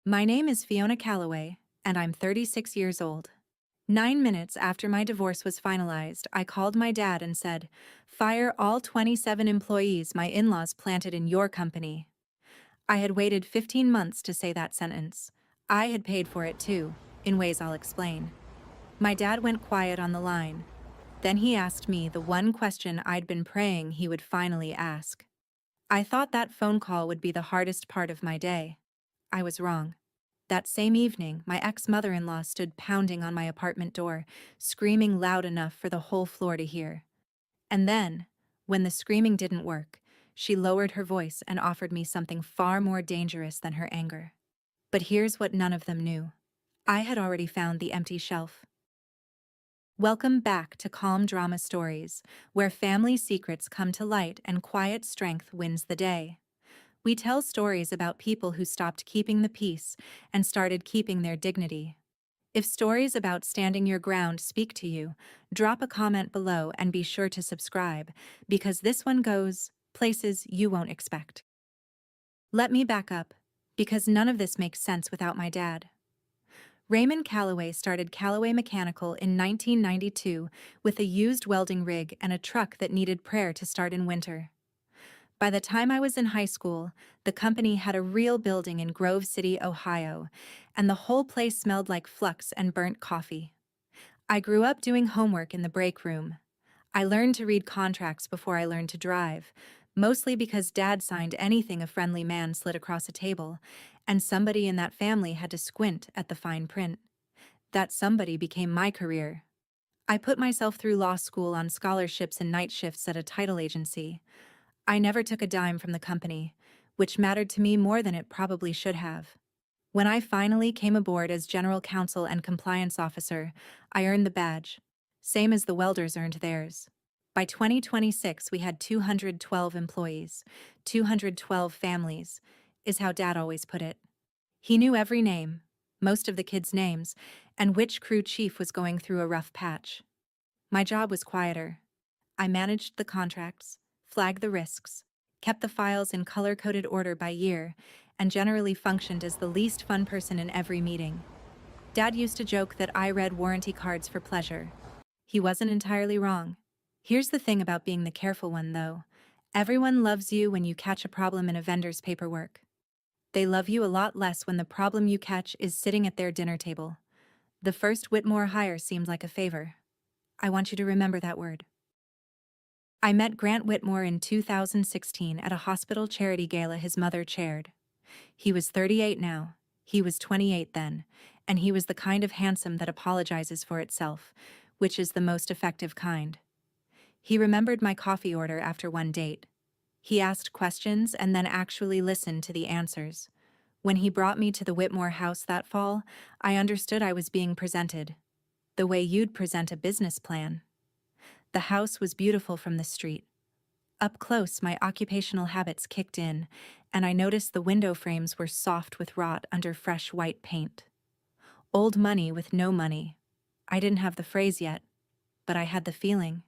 My name is Fiona Calloway, and I'm 36 years old. 9 minutes after my divorce was finalized, I called my dad and said, "Fire all 27 employees my in-laws planted in your company." I had waited 15 months to say that sentence. I had paid for it too, in ways I'll explain. My dad went quiet on the line. Then he asked me the one question I'd been praying he would finally ask. I thought that phone call would be the hardest part of my day. I was wrong. That same evening, my ex-mother-in-law stood pounding on my apartment door, screaming loud enough for the whole floor to hear. And then, when the screaming didn't work, she lowered her voice and offered me something far more dangerous than her anger. But here's what none of them knew. I had already found the empty shelf. Welcome back to Calm Drama Stories, where family secrets come to light and quiet strength wins the day. We tell stories about people who stopped keeping the peace and started keeping their dignity. If stories about standing your ground speak to you, drop a comment below and be sure to subscribe, because this one goes places you won't expect. Let me back up, because none of this makes sense without my dad. Raymond Calloway started Calloway Mechanical in 1992 with a used welding rig and a truck that needed prayer to start in winter. By the time I was in high school, the company had a real building in Grove City, Ohio, and the whole place smelled like flux and burnt coffee. I grew up doing homework in the break room. I learned to read contracts before I learned to drive, mostly because Dad signed anything a friendly man slid across a table, and somebody in that family had to squint at the fine print. That somebody became my career. I put myself through law school on scholarships and night shifts at a title agency. I never took a dime from the company, which mattered to me more than it probably should have. When I finally came aboard as General Counsel and Compliance Officer, I earned the badge, same as the welders earned theirs. By 2026, we had 212 employees, 212 families, is how Dad always put it. He knew every name, most of the kids' names, and which crew chief was going through a rough patch. My job was quieter. I managed the contracts, flagged the risks, kept the files in color-coded order by year, and generally functioned as the least fun person in every meeting. Dad used to joke that I read warranty cards for pleasure. He wasn't entirely wrong. Here's the thing about being the careful one, though. Everyone loves you when you catch a problem in a vendor's paperwork. They love you a lot less when the problem you catch is sitting at their dinner table. The first Whitmore hire seemed like a favor. I want you to remember that word. I met Grant Whitmore in 2016 at a hospital charity gala his mother chaired. He was 38 now, he was 28 then, and he was the kind of handsome that apologizes for itself, which is the most effective kind. He remembered my coffee order after one date. He asked questions and then actually listened to the answers. When he brought me to the Whitmore house that fall, I understood I was being presented. The way you'd present a business plan. The house was beautiful from the street. Up close, my occupational habits kicked in, and I noticed the window frames were soft with rot under fresh white paint. Old money with no money. I didn't have the phrase yet, but I had the feeling.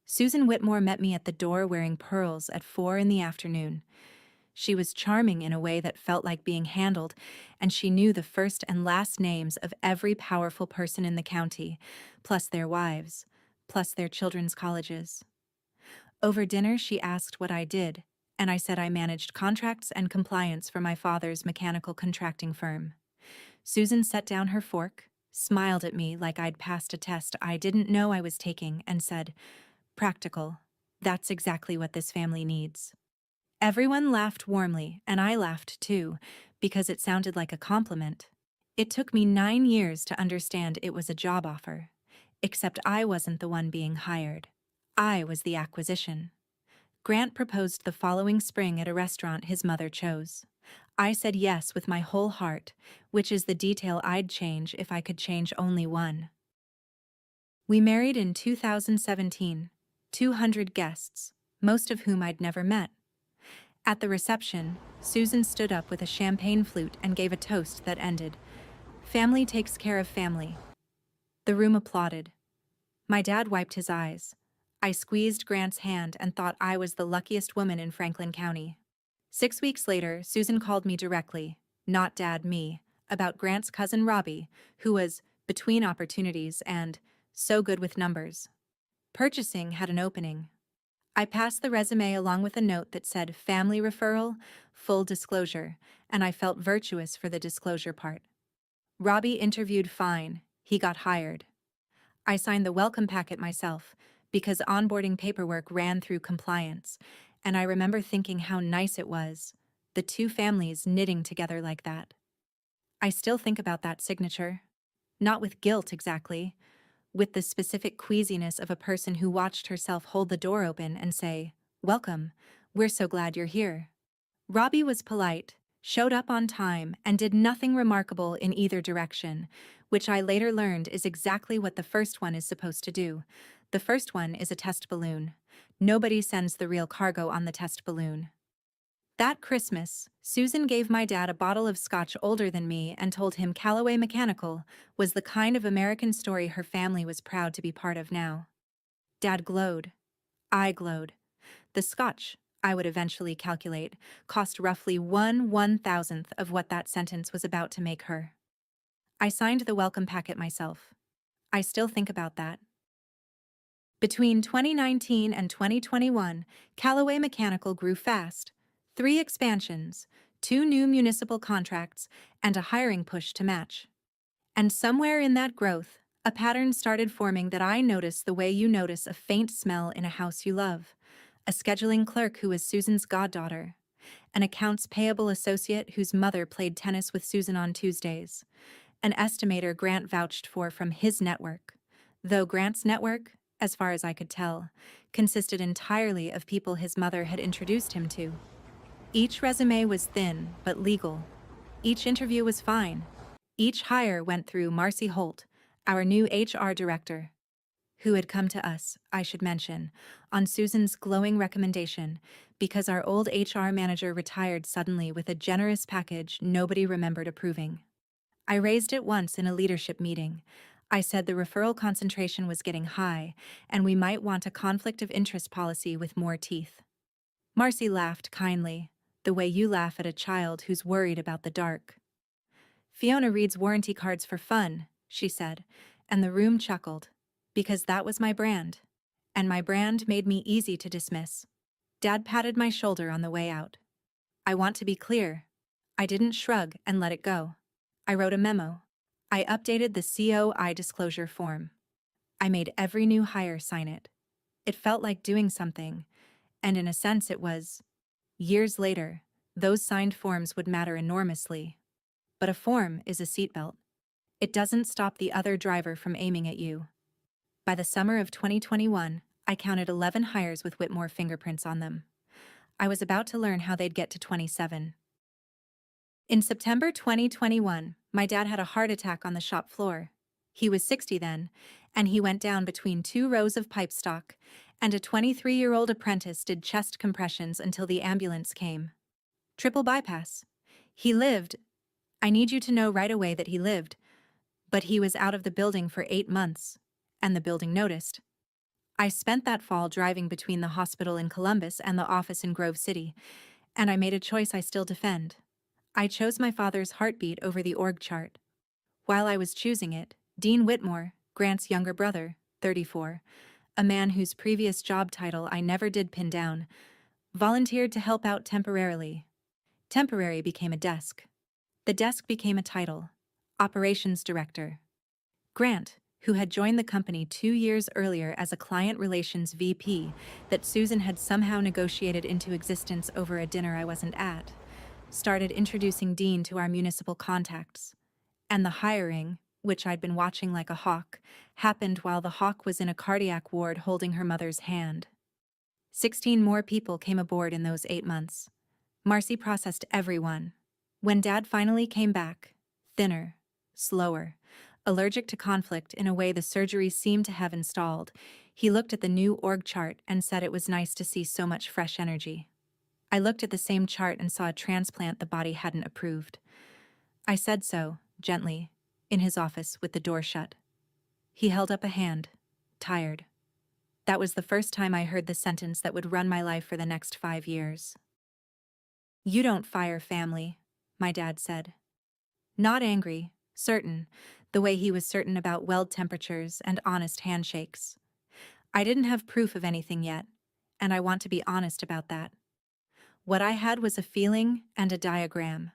Susan Whitmore met me at the door wearing pearls at 4 in the afternoon. She was charming in a way that felt like being handled, and she knew the first and last names of every powerful person in the county, plus their wives, plus their children's colleges. Over dinner, she asked what I did, and I said I managed contracts and compliance for my father's mechanical contracting firm. Susan set down her fork, smiled at me like I'd passed a test I didn't know I was taking, and said, "Practical. That's exactly what this family needs." Everyone laughed warmly, and I laughed too, because it sounded like a compliment. It took me 9 years to understand it was a job offer, except I wasn't the one being hired. I was the acquisition. Grant proposed the following spring at a restaurant his mother chose. I said yes with my whole heart, which is the detail I'd change if I could change only one. We married in 2017, 200 guests, most of whom I'd never met. At the reception, Susan stood up with a champagne flute and gave a toast that ended, "Family takes care of family." The room applauded. My dad wiped his eyes. I squeezed Grant's hand and thought I was the luckiest woman in Franklin County. 6 weeks later, Susan called me directly. Not Dad, me. about Grant's cousin Robbie, who was between opportunities and so good with numbers. Purchasing had an opening. I passed the resume along with a note that said family referral, full disclosure, and I felt virtuous for the disclosure part. Robbie interviewed fine, he got hired. I signed the welcome packet myself, because onboarding paperwork ran through compliance, and I remember thinking how nice it was, the two families knitting together like that. I still think about that signature. Not with guilt exactly, with the specific queasiness of a person who watched herself hold the door open and say, "Welcome, we're so glad you're here." Robbie was polite, showed up on time, and did nothing remarkable in either direction, which I later learned is exactly what the first one is supposed to do. The first one is a test balloon. Nobody sends the real cargo on the test balloon. That Christmas, Susan gave my dad a bottle of scotch older than me and told him Callaway Mechanical was the kind of American story her family was proud to be part of now. Dad glowed. I glowed. The scotch, I would eventually calculate, cost roughly 1/1000th of what that sentence was about to make her. I signed the welcome packet myself. I still think about that. Between 2019 and 2021, Callaway Mechanical grew fast. 3 expansions, 2 new municipal contracts, and a hiring push to match. And somewhere in that growth, a pattern started forming that I noticed the way you notice a faint smell in a house you love. A scheduling clerk who was Susan's goddaughter. An accounts payable associate whose mother played tennis with Susan on Tuesdays. An estimator Grant vouched for from his network. Though Grant's network, as far as I could tell, consisted entirely of people his mother had introduced him to. Each resume was thin, but legal. Each interview was fine. Each hire went through Marcy Holt, our new HR director, who had come to us, I should mention, on Susan's glowing recommendation, because our old HR manager retired suddenly with a generous package nobody remembered approving. I raised it once in a leadership meeting. I said the referral concentration was getting high, and we might want a conflict of interest policy with more teeth. Marcy laughed kindly, the way you laugh at a child who's worried about the dark. Fiona reads warranty cards for fun, she said, and the room chuckled, because that was my brand. And my brand made me easy to dismiss. Dad patted my shoulder on the way out. I want to be clear. I didn't shrug and let it go. I wrote a memo. I updated the COI disclosure form. I made every new hire sign it. It felt like doing something, and in a sense it was. Years later, those signed forms would matter enormously. But a form is a seatbelt. It doesn't stop the other driver from aiming at you. By the summer of 2021, I counted 11 hires with Whitmore fingerprints on them. I was about to learn how they'd get to 27. In September 2021, my dad had a heart attack on the shop floor. He was 60 then, and he went down between 2 rows of pipe stock, and a 23-year-old apprentice did chest compressions until the ambulance came. Triple bypass. He lived. I need you to know right away that he lived, but he was out of the building for 8 months, and the building noticed. I spent that fall driving between the hospital in Columbus and the office in Grove City, and I made a choice I still defend. I chose my father's heartbeat over the org chart. While I was choosing it, Dean Whitmore, Grant's younger brother, 34, a man whose previous job title I never did pin down, volunteered to help out temporarily. Temporary became a desk. The desk became a title, Operations Director. Grant, who had joined the company 2 years earlier as a client relations VP that Susan had somehow negotiated into existence over a dinner I wasn't at, started introducing Dean to our municipal contacts. And the hiring, which I'd been watching like a hawk, happened while the hawk was in a cardiac ward holding her mother's hand. 16 more people came aboard in those 8 months. Marcy processed everyone. When Dad finally came back, thinner, slower, allergic to conflict in a way the surgery seemed to have installed, he looked at the new org chart and said it was nice to see so much fresh energy. I looked at the same chart and saw a transplant the body hadn't approved. I said so, gently, in his office with the door shut. He held up a hand, tired. That was the first time I heard the sentence that would run my life for the next 5 years. "You don't fire family," my dad said. Not angry, certain, the way he was certain about weld temperatures and honest handshakes. I didn't have proof of anything yet, and I want to be honest about that. What I had was a feeling and a diagram.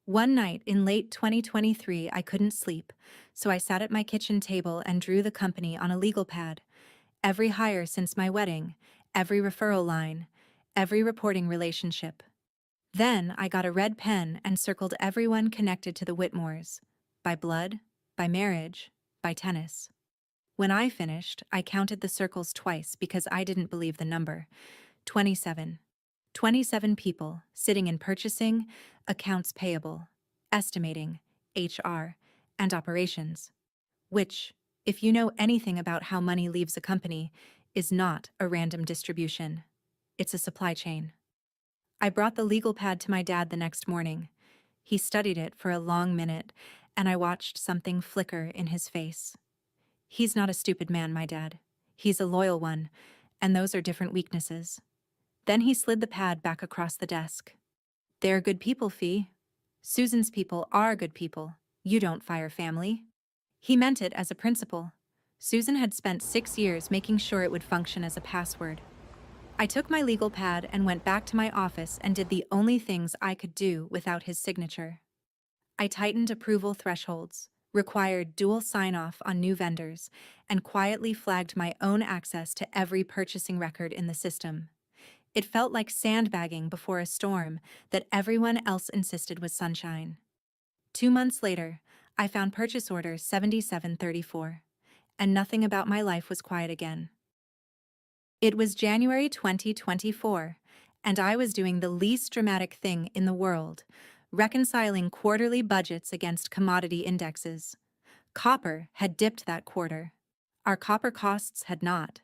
One night in late 2023, I couldn't sleep, so I sat at my kitchen table and drew the company on a legal pad. Every hire since my wedding, every referral line, every reporting relationship. Then I got a red pen and circled everyone connected to the Whitmores. By blood, by marriage, by tennis. When I finished, I counted the circles twice because I didn't believe the number. 27. 27 people sitting in purchasing, accounts payable, estimating, HR, and operations. Which, if you know anything about how money leaves a company, is not a random distribution. It's a supply chain. I brought the legal pad to my dad the next morning. He studied it for a long minute, and I watched something flicker in his face. He's not a stupid man, my dad. He's a loyal one, and those are different weaknesses. Then he slid the pad back across the desk. They're good people, Fee. Susan's people are good people. You don't fire family. He meant it as a principle. Susan had spent 6 years making sure it would function as a password. I took my legal pad and went back to my office and did the only things I could do without his signature. I tightened approval thresholds, required dual sign-off on new vendors, and quietly flagged my own access to every purchasing record in the system. It felt like sandbagging before a storm that everyone else insisted was sunshine. 2 months later, I found purchase order 7734, and nothing about my life was quiet again. It was January 2024, and I was doing the least dramatic thing in the world, reconciling quarterly budgets against commodity indexes. Copper had dipped that quarter. Our copper costs had not.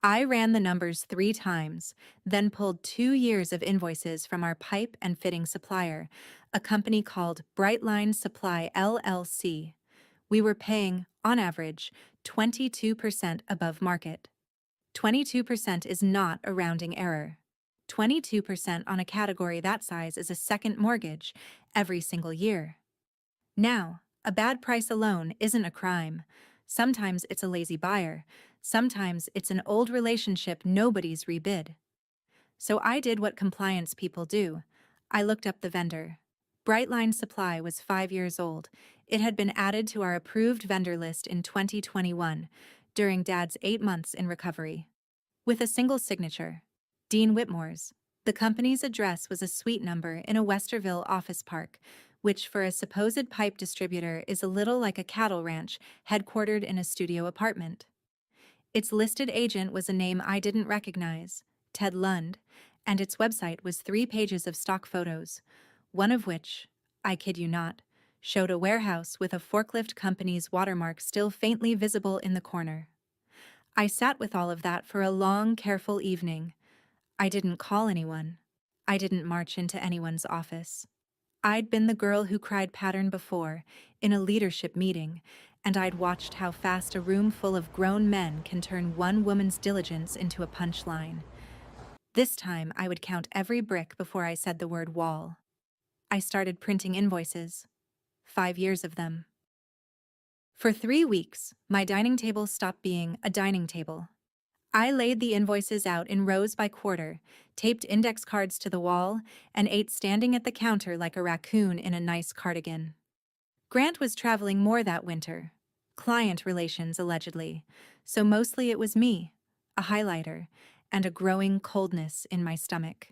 I ran the numbers 3 times, then pulled 2 years of invoices from our pipe and fitting supplier, a company called Brightline Supply LLC. We were paying, on average, 22% above market. 22% is not a rounding error. 22% on a category that size is a second mortgage every single year. Now, a bad price alone isn't a crime. Sometimes it's a lazy buyer. Sometimes it's an old relationship nobody's rebid. So I did what compliance people do. I looked up the vendor. Brightline Supply was 5 years old. It had been added to our approved vendor list in 2021, during Dad's 8 months in recovery. With a single signature, Dean Whitmore's. The company's address was a suite number in a Westerville office park, which for a supposed pipe distributor is a little like a cattle ranch headquartered in a studio apartment. Its listed agent was a name I didn't recognize, Ted Lund, and its website was 3 pages of stock photos, one of which, I kid you not, showed a warehouse with a forklift company's watermark still faintly visible in the corner. I sat with all of that for a long, careful evening. I didn't call anyone. I didn't march into anyone's office. I'd been the girl who cried pattern before, in a leadership meeting, and I'd watched how fast a room full of grown men can turn one woman's diligence into a punchline. This time, I would count every brick before I said the word wall. I started printing invoices. 5 years of them. For 3 weeks, my dining table stopped being a dining table. I laid the invoices out in rows by quarter, taped index cards to the wall, and ate standing at the counter like a raccoon in a nice cardigan. Grant was traveling more that winter. Client relations, allegedly. So mostly it was me, a highlighter, and a growing coldness in my stomach.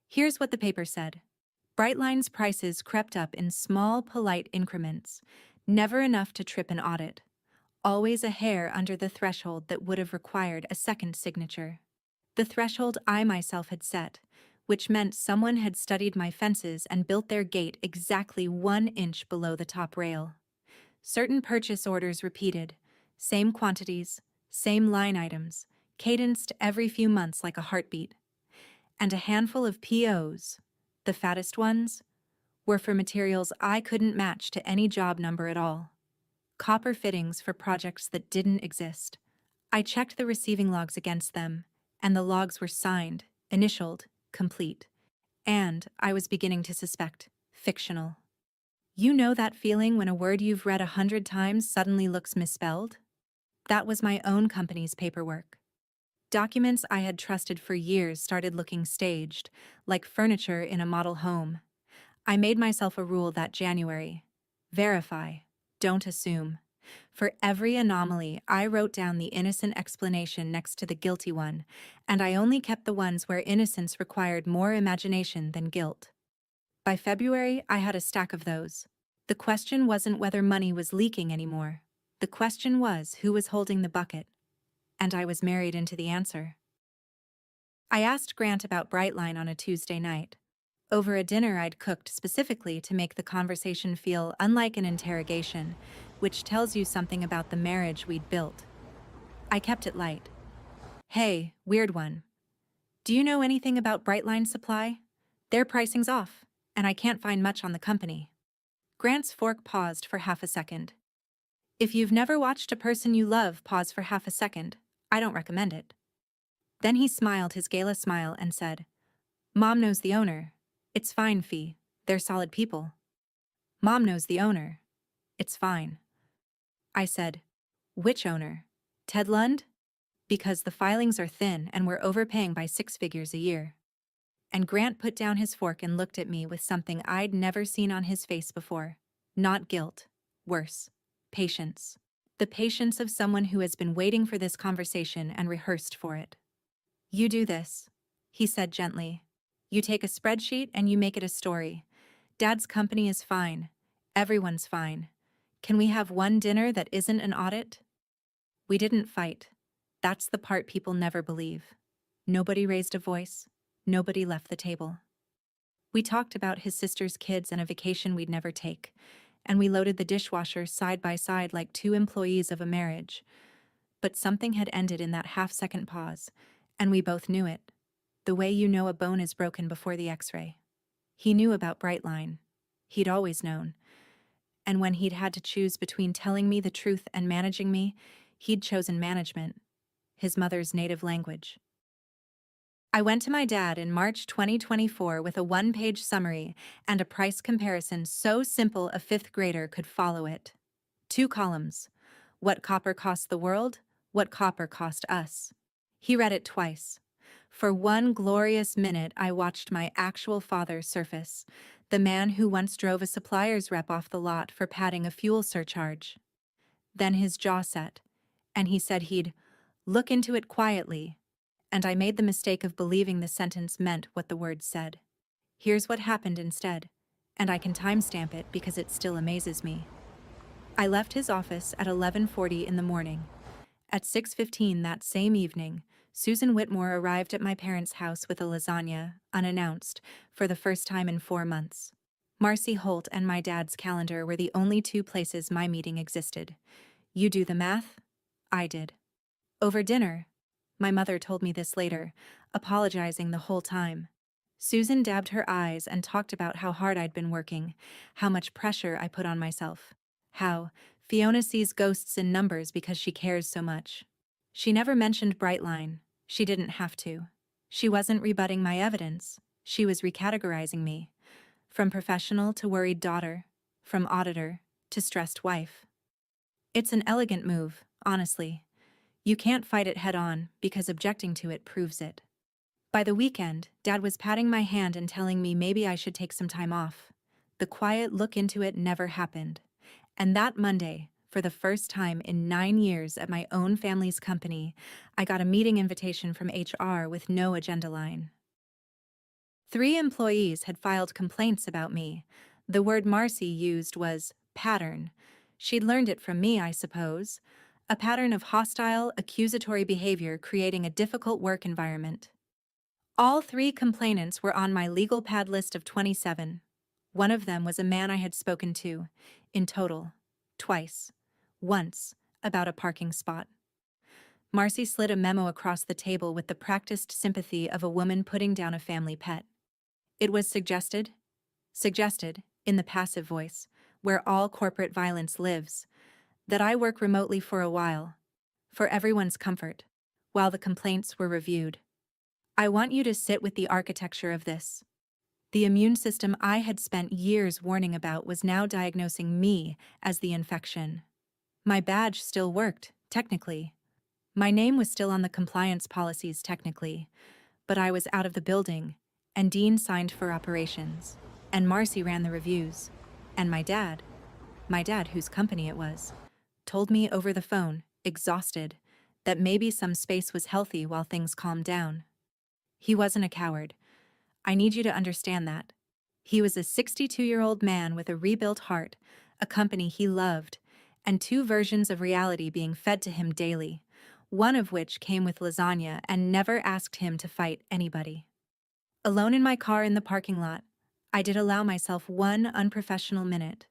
Here's what the paper said. Brightline's prices crept up in small, polite increments, never enough to trip an audit. Always a hair under the threshold that would have required a second signature. The threshold I myself had set, which meant someone had studied my fences and built their gate exactly 1 inch below the top rail. Certain purchase orders repeated, same quantities, same line items, cadenced every few months like a heartbeat. And a handful of POs, the fattest ones, were for materials I couldn't match to any job number at all. Copper fittings for projects that didn't exist. I checked the receiving logs against them, and the logs were signed, initialed, complete. And I was beginning to suspect fictional. You know that feeling when a word you've read 100 times suddenly looks misspelled? That was my own company's paperwork. Documents I had trusted for years started looking staged, like furniture in a model home. I made myself a rule that January. Verify. Don't assume. For every anomaly, I wrote down the innocent explanation next to the guilty one, and I only kept the ones where innocence required more imagination than guilt. By February, I had a stack of those. The question wasn't whether money was leaking anymore. The question was who was holding the bucket. And I was married into the answer. I asked Grant about Brightline on a Tuesday night. Over a dinner I'd cooked specifically to make the conversation feel unlike an interrogation, which tells you something about the marriage we'd built. I kept it light. Hey, weird one. Do you know anything about Brightline Supply? Their pricing's off, and I can't find much on the company. Grant's fork paused for half a second. If you've never watched a person you love pause for half a second, I don't recommend it. Then he smiled his gala smile and said, Mom knows the owner. It's fine, Fee. They're solid people. Mom knows the owner. It's fine. I said, which owner? Ted Lund? Because the filings are thin and we're overpaying by 6 figures a year. And Grant put down his fork and looked at me with something I'd never seen on his face before. Not guilt. Worse. Patience. The patience of someone who has been waiting for this conversation and rehearsed for it. You do this, he said gently. You take a spreadsheet and you make it a story. Dad's company is fine. Everyone's fine. Can we have one dinner that isn't an audit? We didn't fight. That's the part people never believe. Nobody raised a voice. Nobody left the table. We talked about his sister's kids and a vacation we'd never take, and we loaded the dishwasher side by side like two employees of a marriage. But something had ended in that half-second pause, and we both knew it. The way you know a bone is broken before the x-ray. He knew about Brightline. He'd always known. And when he'd had to choose between telling me the truth and managing me, he'd chosen management, his mother's native language. I went to my dad in March 2024 with a one-page summary and a price comparison so simple a fifth grader could follow it. 2 columns. What copper cost the world? What copper cost us? He read it twice. For one glorious minute, I watched my actual father surface, the man who once drove a supplier's rep off the lot for padding a fuel surcharge. Then his jaw set, and he said he'd look into it quietly, and I made the mistake of believing the sentence meant what the words said. Here's what happened instead, and I can timestamp it because it still amazes me. I left his office at 11:40 in the morning. At 6:15 that same evening, Susan Whitmore arrived at my parents' house with a lasagna, unannounced, for the first time in 4 months. Marcy Holt and my dad's calendar were the only 2 places my meeting existed. You do the math? I did. Over dinner. My mother told me this later, apologizing the whole time. Susan dabbed her eyes and talked about how hard I'd been working, how much pressure I put on myself, how Fiona sees ghosts in numbers because she cares so much. She never mentioned Brightline. She didn't have to. She wasn't rebutting my evidence. She was recategorizing me. From professional to worried daughter, from auditor to stressed wife. It's an elegant move, honestly. You can't fight it head-on because objecting to it proves it. By the weekend, Dad was patting my hand and telling me maybe I should take some time off. The quiet look into it never happened. And that Monday, for the first time in 9 years at my own family's company, I got a meeting invitation from HR with no agenda line. 3 employees had filed complaints about me. The word Marcy used was pattern. She'd learned it from me, I suppose. A pattern of hostile, accusatory behavior creating a difficult work environment. All 3 complainants were on my legal pad list of 27. One of them was a man I had spoken to, in total, twice. Once, about a parking spot. Marcy slid a memo across the table with the practiced sympathy of a woman putting down a family pet. It was suggested, in the passive voice, where all corporate violence lives, that I work remotely for a while, for everyone's comfort, while the complaints were reviewed. I want you to sit with the architecture of this. The immune system I had spent years warning about was now diagnosing me as the infection. My badge still worked, technically. My name was still on the compliance policies, technically, but I was out of the building, and Dean signed for operations, and Marcy ran the reviews, and my dad whose company it was, told me over the phone, exhausted, that maybe some space was healthy while things calmed down. He wasn't a coward. I need you to understand that. He was a 62-year-old man with a rebuilt heart, a company he loved, and two versions of reality being fed to him daily, one of which came with lasagna and never asked him to fight anybody. Alone in my car in the parking lot, I did allow myself one unprofessional minute.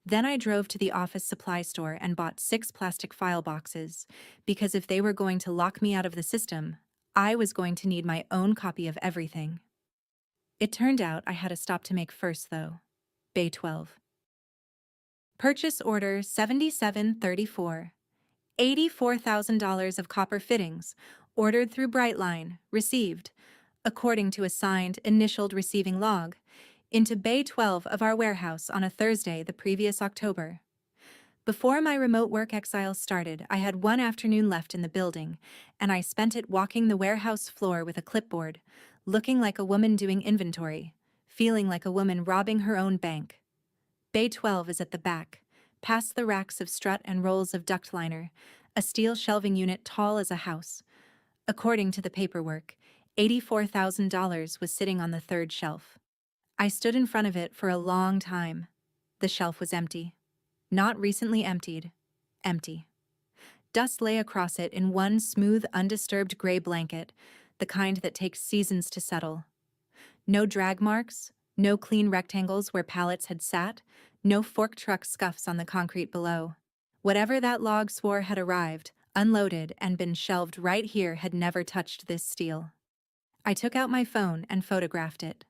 Then I drove to the office supply store and bought 6 plastic file boxes, because if they were going to lock me out of the system, I was going to need my own copy of everything. It turned out I had a stop to make first, though. Bay 12. Purchase order 7734. $84,000 of copper fittings, ordered through Brightline, received, according to a signed, initialed receiving log, into Bay 12 of our warehouse on a Thursday the previous October. Before my remote work exile started, I had one afternoon left in the building, and I spent it walking the warehouse floor with a clipboard, looking like a woman doing inventory, feeling like a woman robbing her own bank. Bay 12 is at the back, past the racks of strut and rolls of duct liner, a steel shelving unit tall as a house. According to the paperwork, $84,000 was sitting on the third shelf. I stood in front of it for a long time. The shelf was empty. Not recently emptied. Empty. Dust lay across it in one smooth, undisturbed gray blanket, the kind that takes seasons to settle. No drag marks, no clean rectangles where pallets had sat, no fork truck scuffs on the concrete below. Whatever that log swore had arrived, unloaded, and been shelved right here had never touched this steel. I took out my phone and photographed it.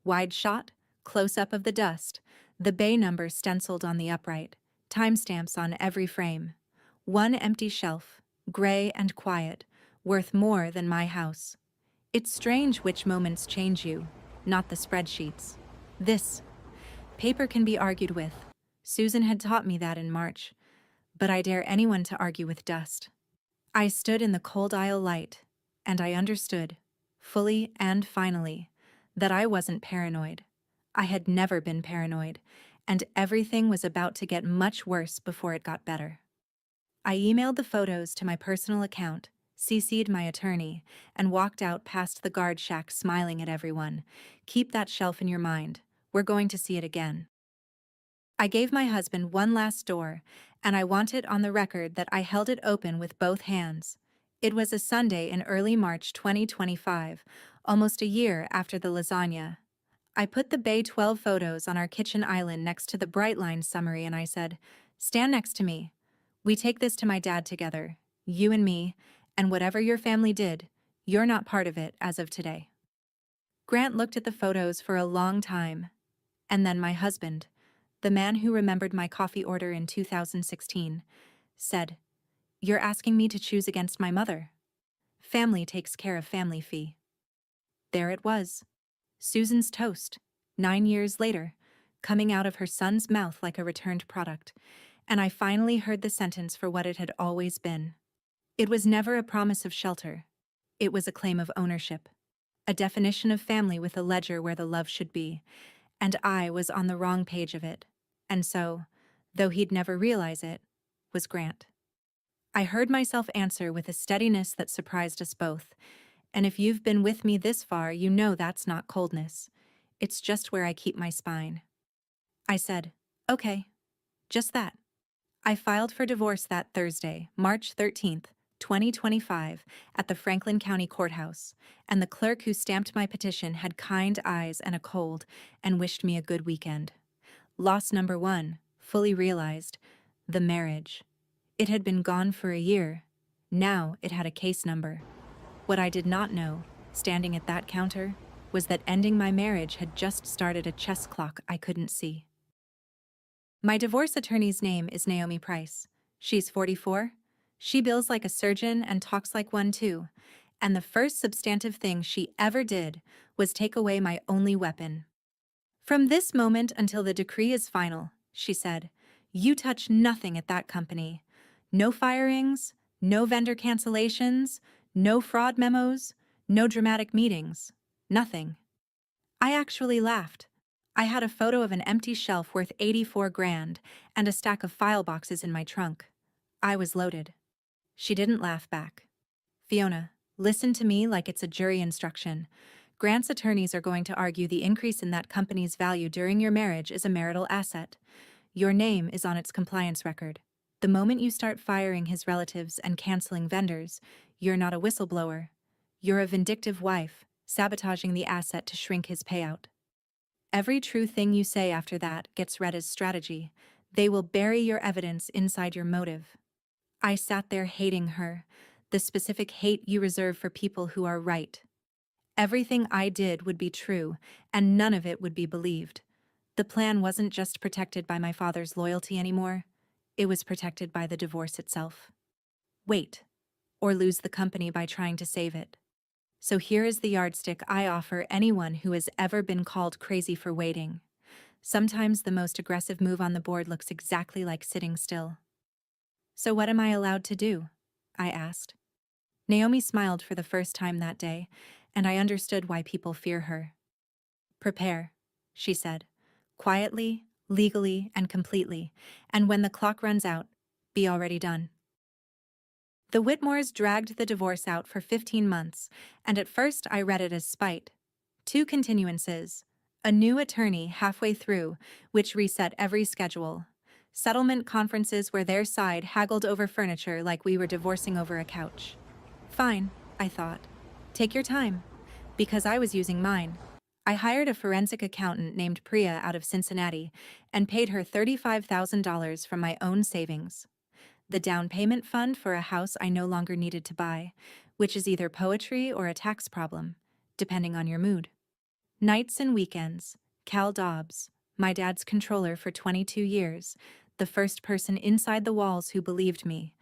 Wide shot, close-up of the dust, the bay number stenciled on the upright, timestamps on every frame. One empty shelf, gray and quiet, worth more than my house. It's strange which moments change you, not the spreadsheets. This. Paper can be argued with. Susan had taught me that in March. But I dare anyone to argue with dust. I stood in the cold aisle light, and I understood, fully and finally, that I wasn't paranoid. I had never been paranoid, and everything was about to get much worse before it got better. I emailed the photos to my personal account, CC'd my attorney, and walked out past the guard shack smiling at everyone. Keep that shelf in your mind. We're going to see it again. I gave my husband one last door, and I want it on the record that I held it open with both hands. It was a Sunday in early March 2025, almost a year after the lasagna. I put the Bay 12 photos on our kitchen island next to the Brightline summary, and I said, "Stand next to me. We take this to my dad together, you and me, and whatever your family did, you're not part of it as of today." Grant looked at the photos for a long time, and then my husband, the man who remembered my coffee order in 2016, said, "You're asking me to choose against my mother. Family takes care of family fee." There it was. Susan's toast, 9 years later, coming out of her son's mouth like a returned product, and I finally heard the sentence for what it had always been. It was never a promise of shelter. It was a claim of ownership, a definition of family with a ledger where the love should be, and I was on the wrong page of it, and so, though he'd never realize it, was Grant. I heard myself answer with a steadiness that surprised us both, and if you've been with me this far, you know that's not coldness. It's just where I keep my spine. I said, "Okay, just that." I filed for divorce that Thursday, March 13th, 2025, at the Franklin County Courthouse, and the clerk who stamped my petition had kind eyes and a cold and wished me a good weekend. Loss number 1, fully realized, the marriage. It had been gone for a year. Now it had a case number. What I did not know, standing at that counter, was that ending my marriage had just started a chess clock I couldn't see. My divorce attorney's name is Naomi Price. She's 44. She bills like a surgeon and talks like one too, And the first substantive thing she ever did was take away my only weapon. "From this moment until the decree is final," she said, "you touch nothing at that company. No firings, no vendor cancellations, no fraud memos, no dramatic meetings. Nothing." I actually laughed. I had a photo of an empty shelf worth 84 grand and a stack of file boxes in my trunk. I was loaded. She didn't laugh back. "Fiona, listen to me like it's a jury instruction. Grant's attorneys are going to argue the increase in that company's value during your marriage is a marital asset. Your name is on its compliance record. The moment you start firing his relatives and canceling vendors, you're not a whistleblower. You're a vindictive wife, sabotaging the asset to shrink his payout. Every true thing you say after that gets read as strategy. They will bury your evidence inside your motive." I sat there hating her, the specific hate you reserve for people who are right. Everything I did would be true, and none of it would be believed. The plan wasn't just protected by my father's loyalty anymore, it was protected by the divorce itself. Wait, or lose the company by trying to save it. So here is the yardstick I offer anyone who has ever been called crazy for waiting. Sometimes the most aggressive move on the board looks exactly like sitting still. "So what am I allowed to do?" I asked. Naomi smiled for the first time that day, and I understood why people fear her. "Prepare," she said, "quietly, legally, and completely, and when the clock runs out, be already done." The Whitmores dragged the divorce out for 15 months, and at first I read it as spite. 2 continuances, a new attorney halfway through, which reset every schedule, settlement conferences where their side haggled over furniture like we were divorcing over a couch. Fine, I thought. Take your time. Because I was using mine. I hired a forensic accountant named Priya out of Cincinnati and paid her $35,000 from my own savings. The down payment fund for a house I no longer needed to buy, which is either poetry or a tax problem, depending on your mood. Nights and weekends, Cal Dobbs, my dad's controller for 22 years, the first person inside the walls who believed me,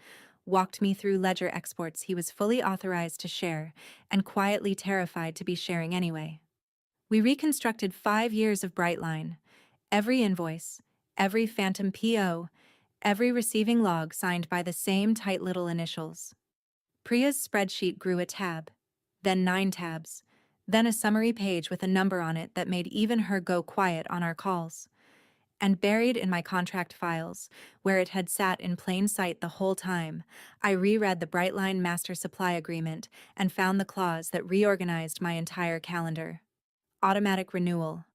walked me through ledger exports he was fully authorized to share and quietly terrified to be sharing anyway. We reconstructed 5 years of Brightline, every invoice, every phantom PO, every receiving log signed by the same tight little initials. Priya's spreadsheet grew a tab, then 9 tabs, then a summary page with a number on it that made even her go quiet on our calls. And buried in my contract files, where it had sat in plain sight the whole time, I reread the Brightline Master Supply Agreement and found the clause that reorganized my entire calendar. Automatic renewal.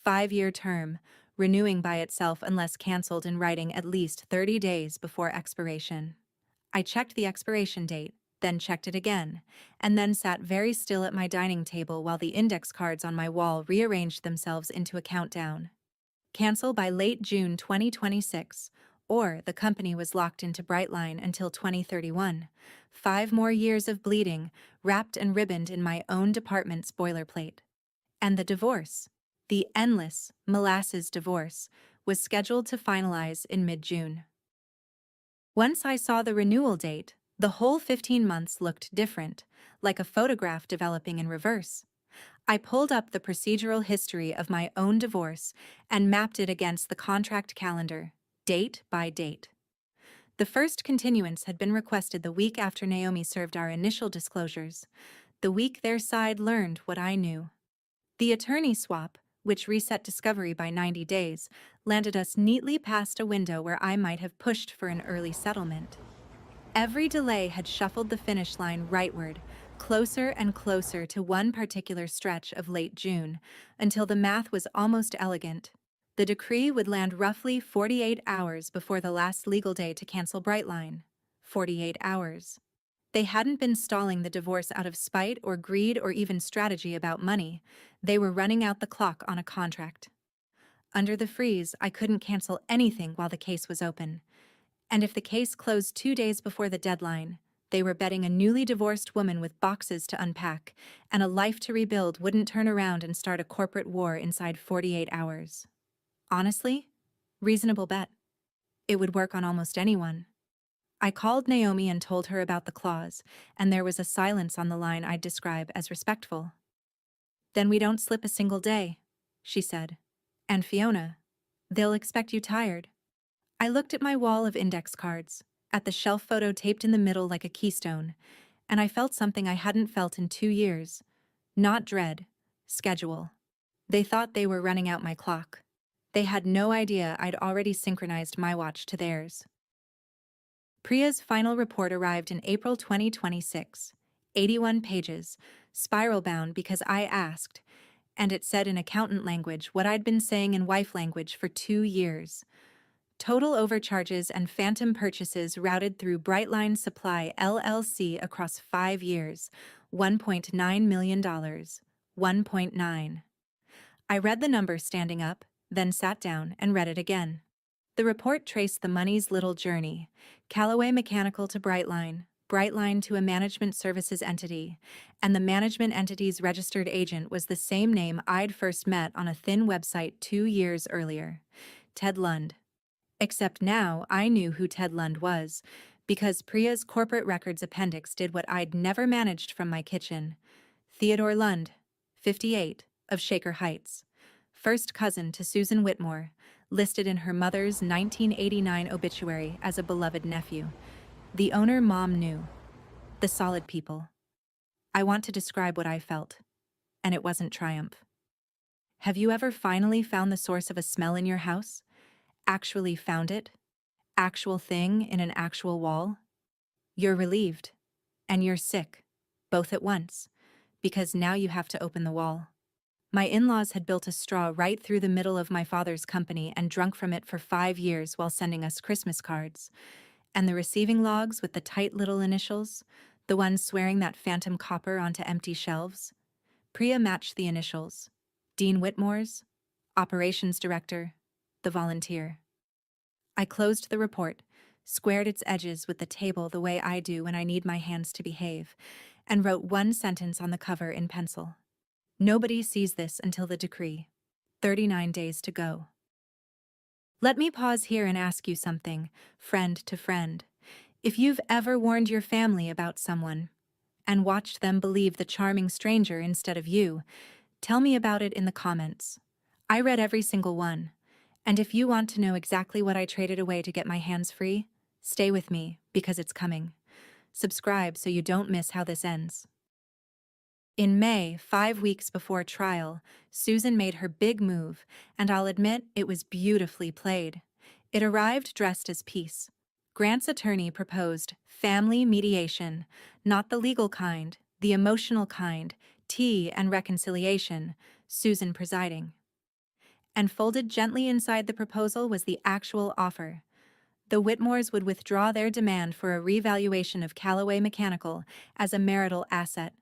5-year term, renewing by itself unless canceled in writing at least 30 days before expiration. I checked the expiration date, then checked it again, and then sat very still at my dining table while the index cards on my wall rearranged themselves into a countdown. Cancel by late June 2026, or the company was locked into Brightline until 2031. 5 more years of bleeding, wrapped and ribboned in my own department's boilerplate. And the divorce, the endless, molasses divorce, was scheduled to finalize in mid-June. Once I saw the renewal date, the whole 15 months looked different, like a photograph developing in reverse. I pulled up the procedural history of my own divorce and mapped it against the contract calendar, date by date. The first continuance had been requested the week after Naomi served our initial disclosures, the week their side learned what I knew. The attorney swap, which reset discovery by 90 days, landed us neatly past a window where I might have pushed for an early settlement. Every delay had shuffled the finish line rightward, closer and closer to one particular stretch of late June, until the math was almost elegant. The decree would land roughly 48 hours before the last legal day to cancel Brightline. 48 hours. They hadn't been stalling the divorce out of spite or greed or even strategy about money. They were running out the clock on a contract. Under the freeze, I couldn't cancel anything while the case was open. And if the case closed 2 days before the deadline, they were betting a newly divorced woman with boxes to unpack and a life to rebuild wouldn't turn around and start a corporate war inside 48 hours. Honestly, reasonable bet. It would work on almost anyone. I called Naomi and told her about the clause, and there was a silence on the line I'd describe as respectful. "Then we don't slip a single day," she said. "And Fiona, they'll expect you tired." I looked at my wall of index cards, at the shelf photo taped in the middle like a keystone, and I felt something I hadn't felt in 2 years. Not dread, schedule. They thought they were running out my clock. They had no idea I'd already synchronized my watch to theirs. Priya's final report arrived in April 2026, 81 pages, spiral-bound because I asked, and it said in accountant language what I'd been saying in wife language for 2 years. Total overcharges and phantom purchases routed through Brightline Supply LLC across 5 years, $1.9 million. 1.9. I read the number standing up, then sat down and read it again. The report traced the money's little journey: Callaway Mechanical to Brightline, Brightline to a management services entity, and the management entity's registered agent was the same name I'd first met on a thin website 2 years earlier: Ted Lund. Except now I knew who Ted Lund was, because Priya's corporate records appendix did what I'd never managed from my kitchen. Theodore Lund, 58, of Shaker Heights, first cousin to Susan Whitmore, listed in her mother's 1989 obituary as a beloved nephew. The owner Mom knew. The solid people. I want to describe what I felt, and it wasn't triumph. Have you ever finally found the source of a smell in your house? Actually found it? Actual thing in an actual wall? You're relieved, and you're sick, both at once, because now you have to open the wall. My in-laws had built a straw right through the middle of my father's company and drunk from it for 5 years while sending us Christmas cards. And the receiving logs with the tight little initials, the ones swearing that phantom copper onto empty shelves. Priya matched the initials. Dean Whitmore's, Operations Director, the volunteer. I closed the report, squared its edges with the table the way I do when I need my hands to behave, and wrote one sentence on the cover in pencil. Nobody sees this until the decree. 39 days to go. Let me pause here and ask you something, friend to friend. If you've ever warned your family about someone and watched them believe the charming stranger instead of you, tell me about it in the comments. I read every single one. And if you want to know exactly what I traded away to get my hands free, stay with me, because it's coming. Subscribe so you don't miss how this ends. In May, 5 weeks before trial, Susan made her big move, and I'll admit it was beautifully played. It arrived dressed as peace. Grant's attorney proposed family mediation, not the legal kind, the emotional kind, tea and reconciliation, Susan presiding. And folded gently inside the proposal was the actual offer. The Whitmores would withdraw their demand for a revaluation of Callaway Mechanical as a marital asset.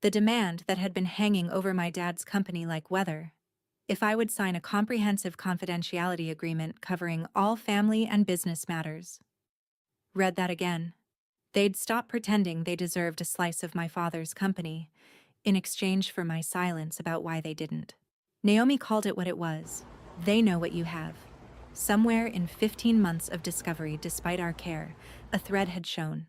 The demand that had been hanging over my dad's company like weather. If I would sign a comprehensive confidentiality agreement covering all family and business matters. Read that again. They'd stop pretending they deserved a slice of my father's company, in exchange for my silence about why they didn't. Naomi called it what it was. They know what you have. Somewhere in 15 months of discovery, despite our care, a thread had shown.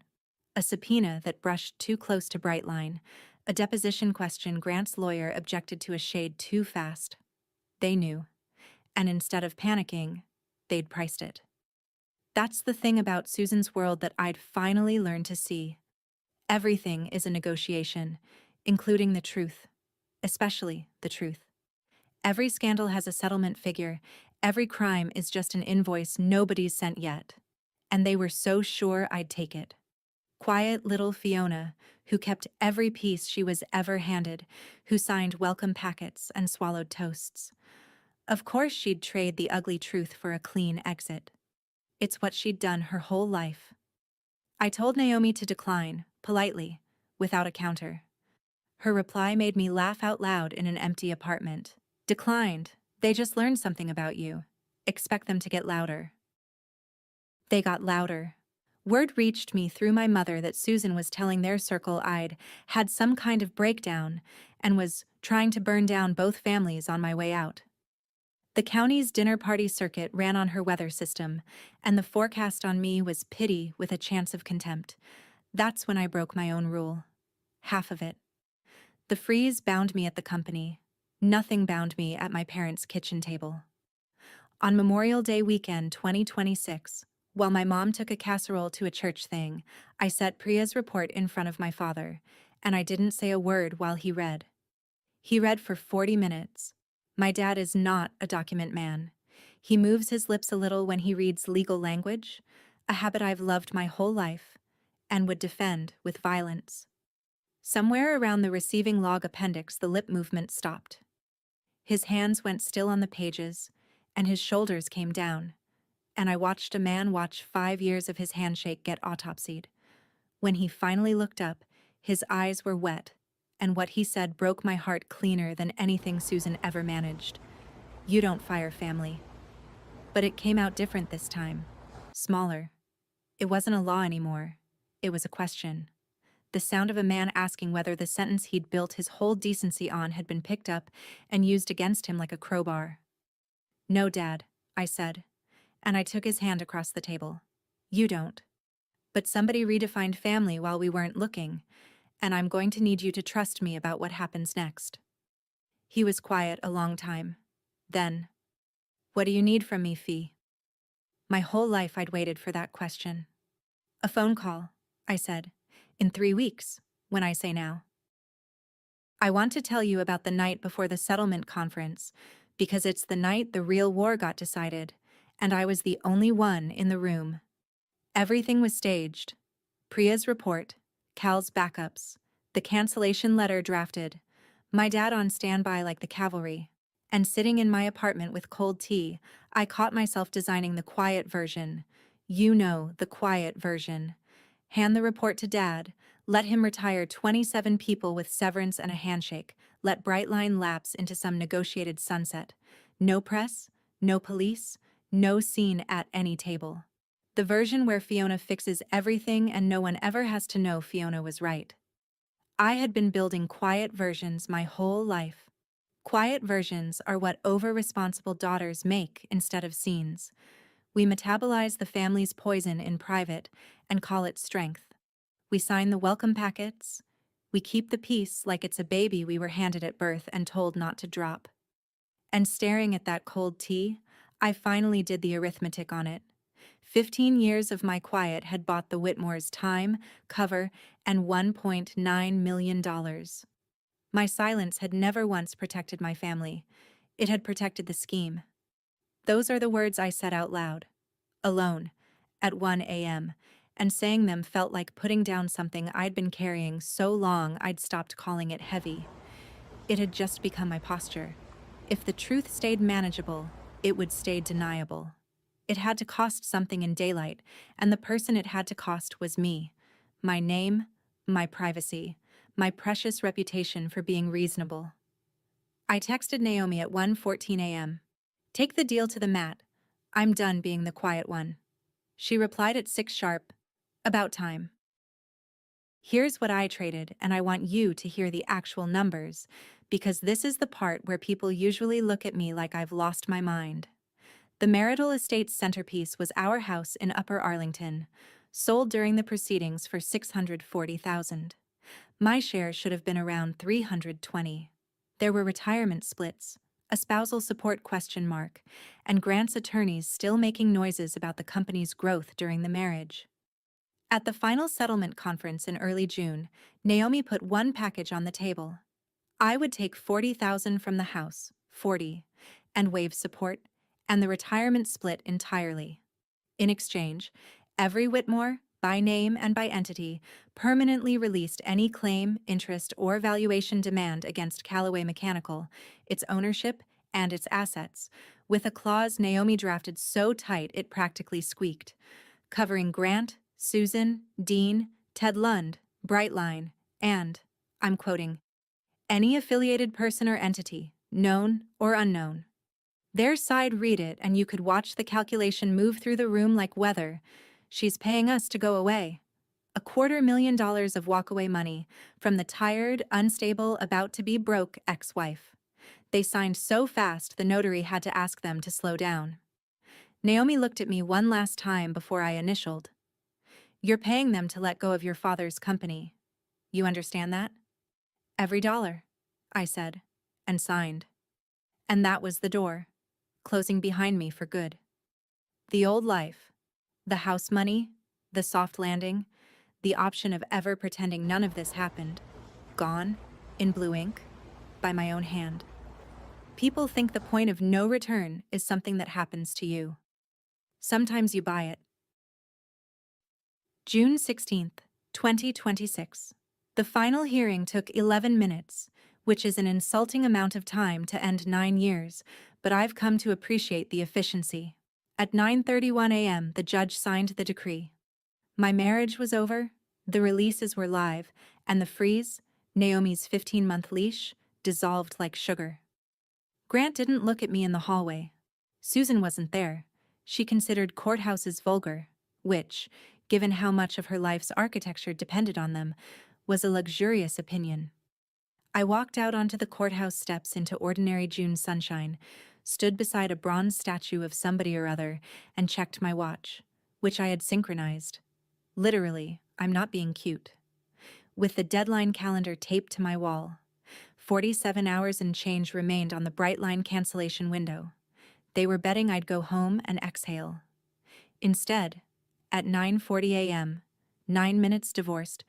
A subpoena that brushed too close to Brightline, a deposition question Grant's lawyer objected to a shade too fast. They knew. And instead of panicking, they'd priced it. That's the thing about Susan's world that I'd finally learned to see. Everything is a negotiation, including the truth, especially the truth. Every scandal has a settlement figure. Every crime is just an invoice nobody's sent yet. And they were so sure I'd take it. Quiet little Fiona, who kept every piece she was ever handed, who signed welcome packets and swallowed toasts. Of course she'd trade the ugly truth for a clean exit. It's what she'd done her whole life. I told Naomi to decline, politely, without a counter. Her reply made me laugh out loud in an empty apartment. Declined. They just learned something about you. Expect them to get louder. They got louder. Word reached me through my mother that Susan was telling their circle I'd had some kind of breakdown and was trying to burn down both families on my way out. The county's dinner party circuit ran on her weather system, and the forecast on me was pity with a chance of contempt. That's when I broke my own rule. Half of it. The freeze bound me at the company. Nothing bound me at my parents' kitchen table. On Memorial Day weekend 2026, while my mom took a casserole to a church thing, I set Priya's report in front of my father, and I didn't say a word while he read. He read for 40 minutes. My dad is not a document man. He moves his lips a little when he reads legal language, a habit I've loved my whole life, and would defend with violence. Somewhere around the receiving log appendix, the lip movement stopped. His hands went still on the pages, and his shoulders came down, and I watched a man watch 5 years of his handshake get autopsied. When he finally looked up, his eyes were wet, and what he said broke my heart cleaner than anything Susan ever managed. You don't fire family. But it came out different this time. Smaller. It wasn't a law anymore. It was a question. The sound of a man asking whether the sentence he'd built his whole decency on had been picked up and used against him like a crowbar. No, Dad, I said, and I took his hand across the table. You don't. But somebody redefined family while we weren't looking, and I'm going to need you to trust me about what happens next. He was quiet a long time. Then, what do you need from me, Fee? My whole life I'd waited for that question. A phone call, I said. In 3 weeks, when I say now. I want to tell you about the night before the settlement conference, because it's the night the real war got decided, and I was the only one in the room. Everything was staged. Priya's report, Cal's backups, the cancellation letter drafted, my dad on standby like the cavalry, and sitting in my apartment with cold tea, I caught myself designing the quiet version. You know, the quiet version. Hand the report to Dad, let him retire 27 people with severance and a handshake, let Brightline lapse into some negotiated sunset. No press, no police, no scene at any table. The version where Fiona fixes everything and no one ever has to know Fiona was right. I had been building quiet versions my whole life. Quiet versions are what over-responsible daughters make instead of scenes. We metabolize the family's poison in private and call it strength. We sign the welcome packets. We keep the peace like it's a baby we were handed at birth and told not to drop. And staring at that cold tea, I finally did the arithmetic on it. 15 years of my quiet had bought the Whitmores time, cover, and $1.9 million. My silence had never once protected my family. It had protected the scheme. Those are the words I said out loud. Alone, at 1 a.m., and saying them felt like putting down something I'd been carrying so long I'd stopped calling it heavy. It had just become my posture. If the truth stayed manageable, it would stay deniable. It had to cost something in daylight, and the person it had to cost was me. My name, my privacy, my precious reputation for being reasonable. I texted Naomi at 1:14 a.m. Take the deal to the mat. I'm done being the quiet one. She replied at 6 sharp. About time. Here's what I traded, and I want you to hear the actual numbers, because this is the part where people usually look at me like I've lost my mind. The marital estate's centerpiece was our house in Upper Arlington, sold during the proceedings for $640,000. My share should have been around $320,000. There were retirement splits, a spousal support question mark, and Grant's attorneys still making noises about the company's growth during the marriage. At the final settlement conference in early June, Naomi put one package on the table. I would take $40,000 from the house, 40, and waive support, and the retirement split entirely. In exchange, every Whitmore, by name and by entity, permanently released any claim, interest, or valuation demand against Callaway Mechanical, its ownership, and its assets, with a clause Naomi drafted so tight it practically squeaked, covering Grant, Susan, Dean, Ted Lund, Brightline, and, I'm quoting, any affiliated person or entity, known or unknown. Their side read it and you could watch the calculation move through the room like weather. She's paying us to go away. $250,000 of walkaway money from the tired, unstable, about-to-be-broke ex-wife. They signed so fast the notary had to ask them to slow down. Naomi looked at me one last time before I initialed. You're paying them to let go of your father's company. You understand that? Every dollar, I said, and signed. And that was the door, closing behind me for good. The old life, the house money, the soft landing, the option of ever pretending none of this happened, gone, in blue ink, by my own hand. People think the point of no return is something that happens to you. Sometimes you buy it. June 16th, 2026. The final hearing took 11 minutes, which is an insulting amount of time to end 9 years, but I've come to appreciate the efficiency. At 9:31 a.m., the judge signed the decree. My marriage was over, the releases were live, and the freeze, Naomi's 15-month leash, dissolved like sugar. Grant didn't look at me in the hallway. Susan wasn't there. She considered courthouses vulgar, which, given how much of her life's architecture depended on them, was a luxurious opinion. I walked out onto the courthouse steps into ordinary June sunshine, stood beside a bronze statue of somebody or other, and checked my watch, which I had synchronized. Literally, I'm not being cute. With the deadline calendar taped to my wall, 47 hours and change remained on the bright line cancellation window. They were betting I'd go home and exhale. Instead, at 9:40 a.m., 9 minutes divorced,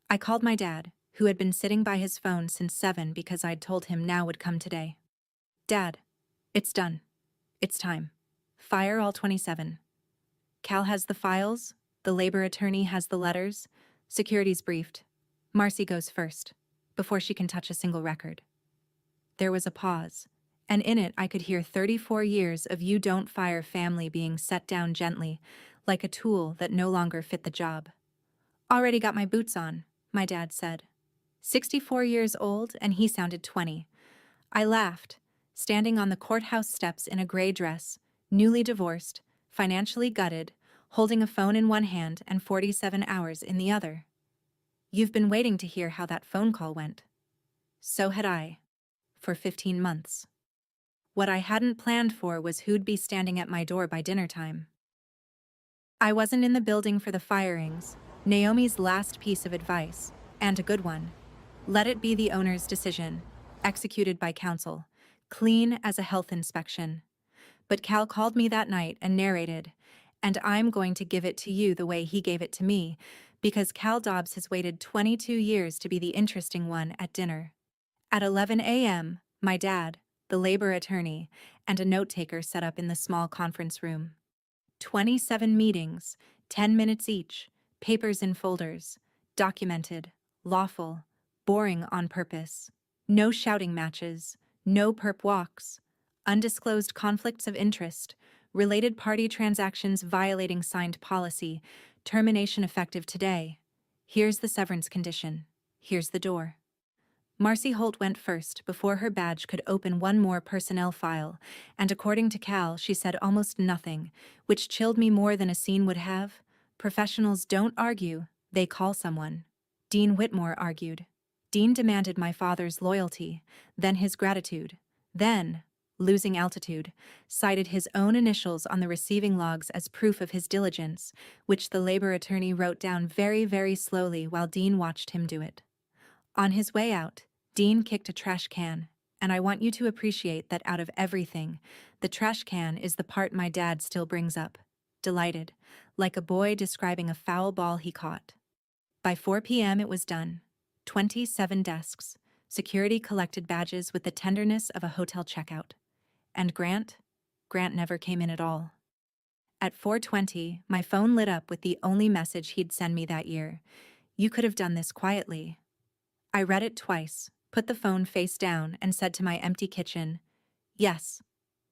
I called my dad, who had been sitting by his phone since 7 because I'd told him now would come today. Dad, it's done. It's time. Fire all 27. Cal has the files, the labor attorney has the letters, security's briefed. Marcy goes first, before she can touch a single record. There was a pause, and in it I could hear 34 years of you don't fire family being set down gently, like a tool that no longer fit the job. Already got my boots on, my dad said. 64 years old, and he sounded 20. I laughed, standing on the courthouse steps in a gray dress, newly divorced, financially gutted, holding a phone in one hand and 47 hours in the other. You've been waiting to hear how that phone call went. So had I. For 15 months. What I hadn't planned for was who'd be standing at my door by dinner time. I wasn't in the building for the firings, Naomi's last piece of advice, and a good one. Let it be the owner's decision, executed by counsel, clean as a health inspection. But Cal called me that night and narrated, and I'm going to give it to you the way he gave it to me, because Cal Dobbs has waited 22 years to be the interesting one at dinner. At 11 a.m., my dad, the labor attorney, and a note-taker set up in the small conference room. 27 meetings, 10 minutes each, papers in folders, documented, lawful, boring on purpose. No shouting matches, no perp walks, undisclosed conflicts of interest, related party transactions violating signed policy, termination effective today. Here's the severance condition. Here's the door. Marcy Holt went first before her badge could open one more personnel file, and according to Cal, she said almost nothing, which chilled me more than a scene would have. Professionals don't argue, they call someone. Dean Whitmore argued. Dean demanded my father's loyalty, then his gratitude, then, losing altitude, cited his own initials on the receiving logs as proof of his diligence, which the labor attorney wrote down very, very slowly while Dean watched him do it. On his way out, Dean kicked a trash can, and I want you to appreciate that out of everything, the trash can is the part my dad still brings up, delighted, like a boy describing a foul ball he caught. By 4 p.m. it was done. 27 desks, security collected badges with the tenderness of a hotel checkout. And Grant never came in at all. At 4:20, my phone lit up with the only message he'd send me that year. You could have done this quietly. I read it twice, put the phone face down, and said to my empty kitchen, yes,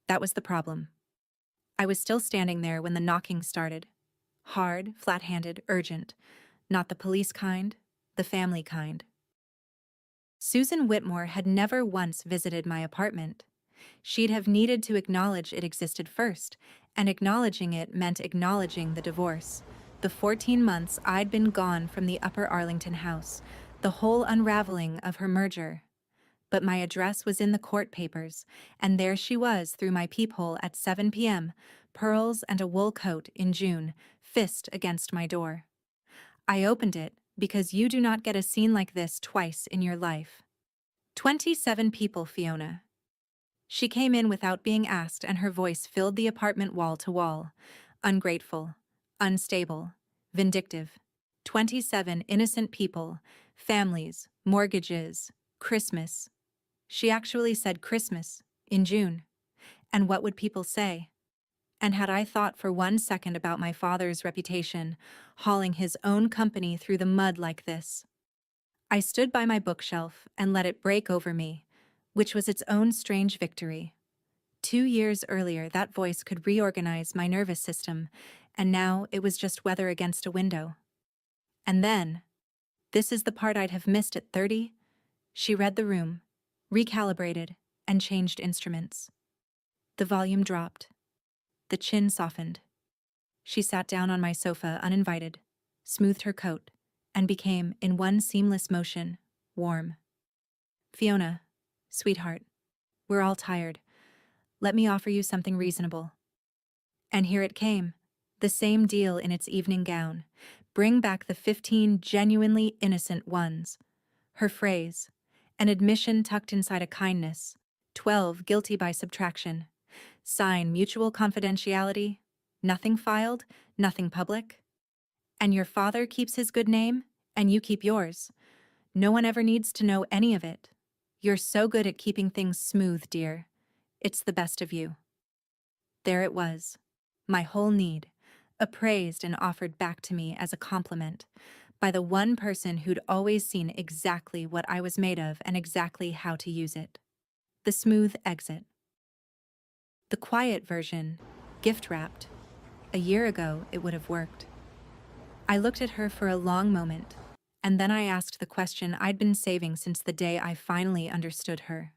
that was the problem. I was still standing there when the knocking started. Hard, flat-handed, urgent. Not the police kind, the family kind. Susan Whitmore had never once visited my apartment. She'd have needed to acknowledge it existed first, and acknowledging it meant acknowledging the divorce, the 14 months I'd been gone from the Upper Arlington house, the whole unraveling of her merger. but my address was in the court papers, and there she was through my peephole at 7 p.m., pearls and a wool coat in June, fist against my door. I opened it because you do not get a scene like this twice in your life. 27 people, Fiona. She came in without being asked, and her voice filled the apartment wall to wall. Ungrateful, unstable, vindictive. 27 innocent people, families, mortgages, Christmas. She actually said Christmas, in June. And what would people say? And had I thought for 1 second about my father's reputation, hauling his own company through the mud like this? I stood by my bookshelf and let it break over me, which was its own strange victory. 2 years earlier, that voice could reorganize my nervous system, and now it was just weather against a window. And then, this is the part I'd have missed at 30, she read the room, recalibrated, and changed instruments. The volume dropped. The chin softened. She sat down on my sofa uninvited, smoothed her coat, and became, in one seamless motion, warm. Fiona, sweetheart, we're all tired. Let me offer you something reasonable. And here it came, the same deal in its evening gown. Bring back the 15 genuinely innocent ones. Her phrase, an admission tucked inside a kindness. 12 guilty by subtraction. Sign mutual confidentiality. Nothing filed, nothing public. And your father keeps his good name, and you keep yours. No one ever needs to know any of it. You're so good at keeping things smooth, dear. It's the best of you. There it was, my whole need, appraised and offered back to me as a compliment, by the one person who'd always seen exactly what I was made of and exactly how to use it. The smooth exit. The quiet version, gift-wrapped. A year ago, it would have worked. I looked at her for a long moment, and then I asked the question I'd been saving since the day I finally understood her.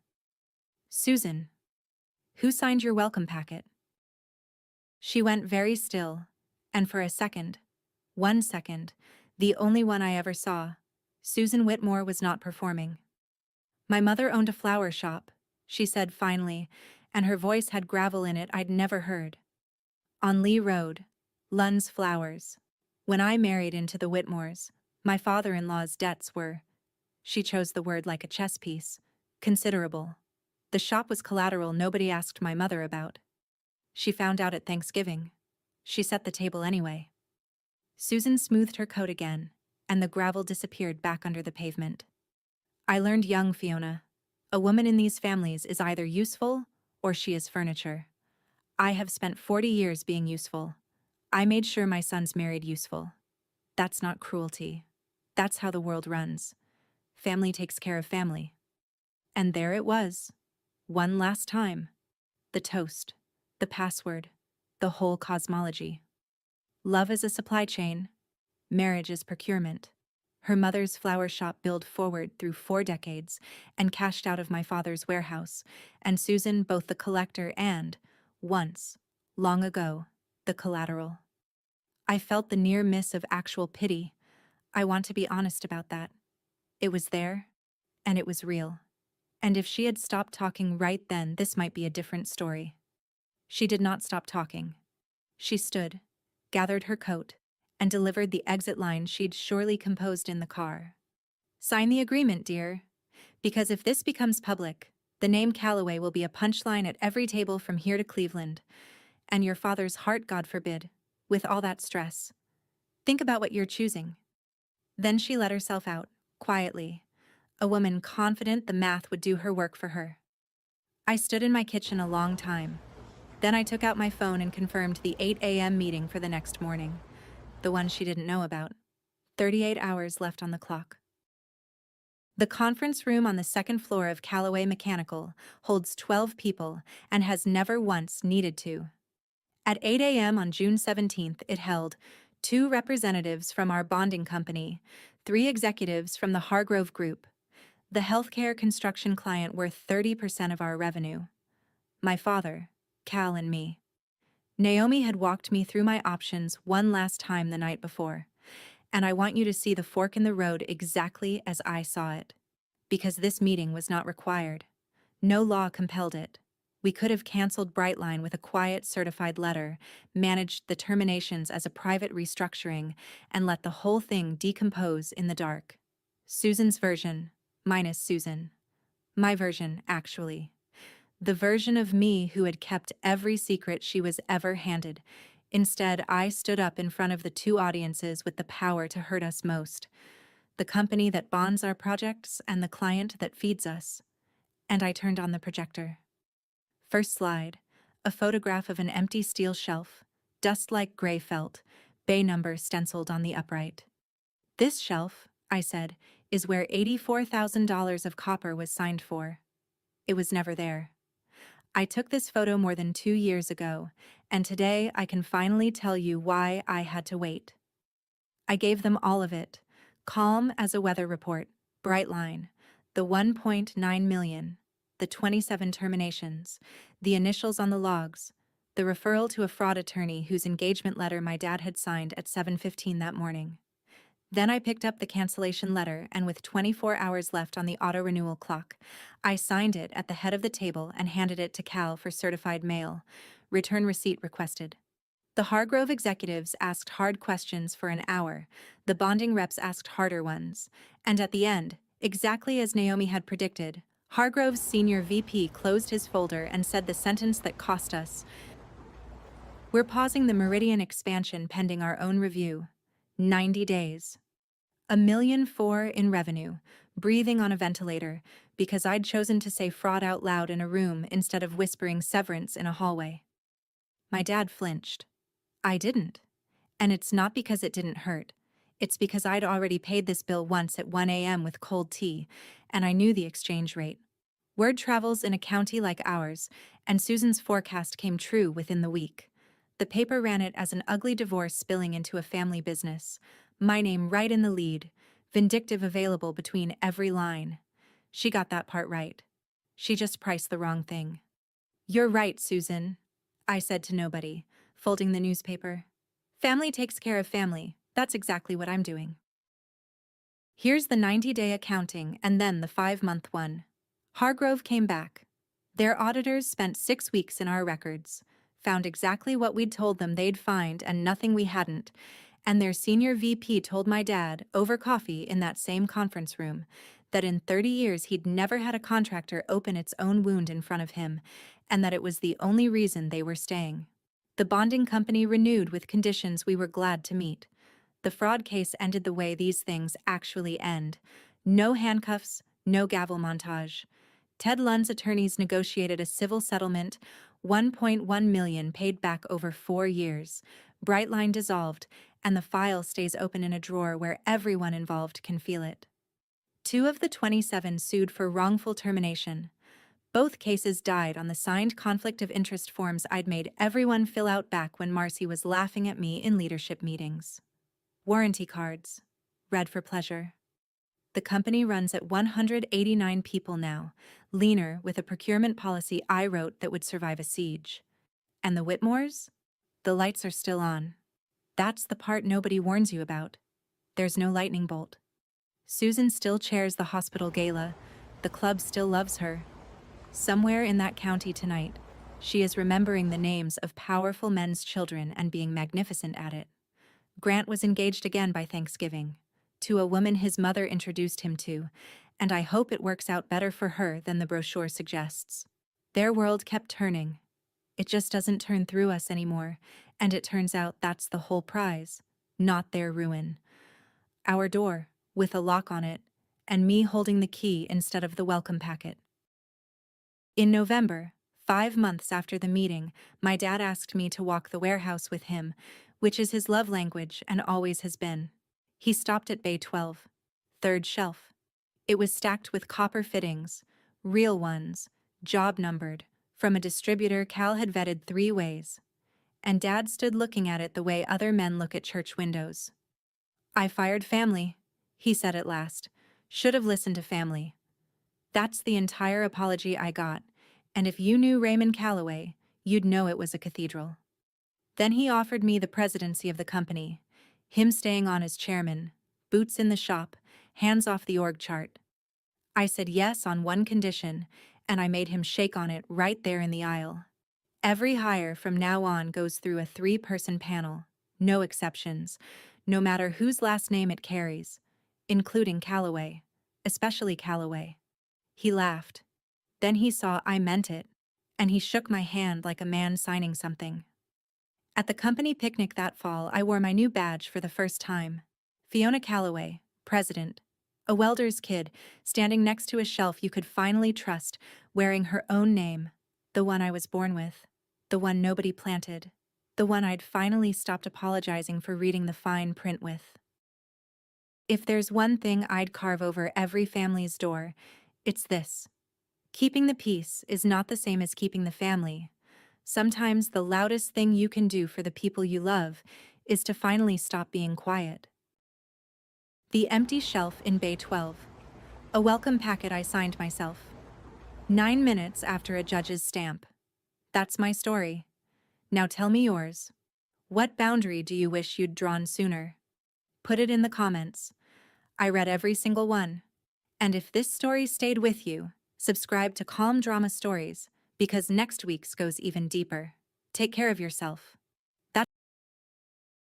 Susan, who signed your welcome packet? She went very still, and for a second, 1 second, the only one I ever saw, Susan Whitmore was not performing. My mother owned a flower shop, she said finally, and her voice had gravel in it I'd never heard. On Lee Road, Lunn's Flowers. When I married into the Whitmores, my father-in-law's debts were, she chose the word like a chess piece, considerable. The shop was collateral nobody asked my mother about. She found out at Thanksgiving. She set the table anyway. Susan smoothed her coat again, and the gravel disappeared back under the pavement. I learned young, Fiona. A woman in these families is either useful or she is furniture. I have spent 40 years being useful. I made sure my sons married useful. That's not cruelty. That's how the world runs. Family takes care of family. And there it was. One last time. The toast. The password. The whole cosmology. Love is a supply chain. Marriage is procurement. Her mother's flower shop billed forward through 4 decades and cashed out of my father's warehouse, and Susan both the collector and, once, long ago, the collateral. I felt the near miss of actual pity. I want to be honest about that. It was there, and it was real. And if she had stopped talking right then, this might be a different story. She did not stop talking. She stood, gathered her coat, and delivered the exit line she'd surely composed in the car. Sign the agreement, dear. Because if this becomes public, the name Calloway will be a punchline at every table from here to Cleveland. And your father's heart, God forbid, with all that stress. Think about what you're choosing. Then she let herself out, quietly, a woman confident the math would do her work for her. I stood in my kitchen a long time. Then I took out my phone and confirmed the 8 a.m. meeting for the next morning. The one she didn't know about. 38 hours left on the clock. The conference room on the second floor of Callaway Mechanical holds 12 people and has never once needed to. At 8 a.m. on June 17th, it held 2 representatives from our bonding company, 3 executives from the Hargrove Group, the healthcare construction client worth 30% of our revenue, my father, Cal, and me. Naomi had walked me through my options one last time the night before, and I want you to see the fork in the road exactly as I saw it. Because this meeting was not required. No law compelled it. We could have canceled Brightline with a quiet certified letter, managed the terminations as a private restructuring, and let the whole thing decompose in the dark. Susan's version, minus Susan. My version, actually. The version of me who had kept every secret she was ever handed. Instead, I stood up in front of the two audiences with the power to hurt us most. The company that bonds our projects and the client that feeds us. And I turned on the projector. First slide, a photograph of an empty steel shelf, dust-like gray felt, bay number stenciled on the upright. This shelf, I said, is where $84,000 of copper was signed for. It was never there. I took this photo more than 2 years ago, and today I can finally tell you why I had to wait. I gave them all of it, calm as a weather report, bright line, the 1.9 million, the 27 terminations, the initials on the logs, the referral to a fraud attorney whose engagement letter my dad had signed at 7:15 that morning. Then I picked up the cancellation letter, and with 24 hours left on the auto-renewal clock, I signed it at the head of the table and handed it to Cal for certified mail. Return receipt requested. The Hargrove executives asked hard questions for an hour, the bonding reps asked harder ones, and at the end, exactly as Naomi had predicted, Hargrove's senior VP closed his folder and said the sentence that cost us. We're pausing the Meridian expansion pending our own review. 90 days. $1.4 million in revenue, breathing on a ventilator, because I'd chosen to say fraud out loud in a room instead of whispering severance in a hallway. My dad flinched. I didn't. And it's not because it didn't hurt. It's because I'd already paid this bill once at 1 a.m. with cold tea, and I knew the exchange rate. Word travels in a county like ours, and Susan's forecast came true within the week. The paper ran it as an ugly divorce spilling into a family business. My name right in the lead, vindictive available between every line. She got that part right. She just priced the wrong thing. You're right, Susan, I said to nobody, folding the newspaper. Family takes care of family. That's exactly what I'm doing. Here's the 90-day accounting and then the 5-month one. Hargrove came back. Their auditors spent 6 weeks in our records, found exactly what we'd told them they'd find and nothing we hadn't, and their senior VP told my dad, over coffee in that same conference room, that in 30 years he'd never had a contractor open its own wound in front of him, and that it was the only reason they were staying. The bonding company renewed with conditions we were glad to meet. The fraud case ended the way these things actually end. No handcuffs, no gavel montage. Ted Lund's attorneys negotiated a civil settlement, 1.1 million paid back over 4 years. Brightline dissolved, and the file stays open in a drawer where everyone involved can feel it. 2 of the 27 sued for wrongful termination. Both cases died on the signed conflict of interest forms I'd made everyone fill out back when Marcy was laughing at me in leadership meetings. Warranty cards. Read for pleasure. The company runs at 189 people now, leaner with a procurement policy I wrote that would survive a siege. And the Whitmores? The lights are still on. That's the part nobody warns you about. There's no lightning bolt. Susan still chairs the hospital gala. The club still loves her. Somewhere in that county tonight, she is remembering the names of powerful men's children and being magnificent at it. Grant was engaged again by Thanksgiving, to a woman his mother introduced him to, and I hope it works out better for her than the brochure suggests. Their world kept turning. It just doesn't turn through us anymore, and it turns out that's the whole prize, not their ruin. Our door, with a lock on it, and me holding the key instead of the welcome packet. In November, 5 months after the meeting, my dad asked me to walk the warehouse with him, which is his love language and always has been. He stopped at Bay 12, third shelf. It was stacked with copper fittings, real ones, job numbered, from a distributor Cal had vetted 3 ways. And Dad stood looking at it the way other men look at church windows. I fired family, he said at last. Should have listened to family. That's the entire apology I got, and if you knew Raymond Calloway, you'd know it was a cathedral. Then he offered me the presidency of the company, him staying on as chairman, boots in the shop, hands off the org chart. I said yes on one condition, and I made him shake on it right there in the aisle. Every hire from now on goes through a 3-person panel, no exceptions, no matter whose last name it carries, including Calloway, especially Calloway. He laughed. Then he saw I meant it, and he shook my hand like a man signing something. At the company picnic that fall, I wore my new badge for the first time. Fiona Calloway, president. A welder's kid, standing next to a shelf you could finally trust, wearing her own name, the one I was born with, the one nobody planted, the one I'd finally stopped apologizing for reading the fine print with. If there's one thing I'd carve over every family's door, it's this. Keeping the peace is not the same as keeping the family. Sometimes the loudest thing you can do for the people you love is to finally stop being quiet. The empty shelf in Bay 12. A welcome packet I signed myself. 9 minutes after a judge's stamp. That's my story. Now tell me yours. What boundary do you wish you'd drawn sooner? Put it in the comments. I read every single one. And if this story stayed with you, subscribe to Calm Drama Stories, because next week's goes even deeper. Take care of yourself.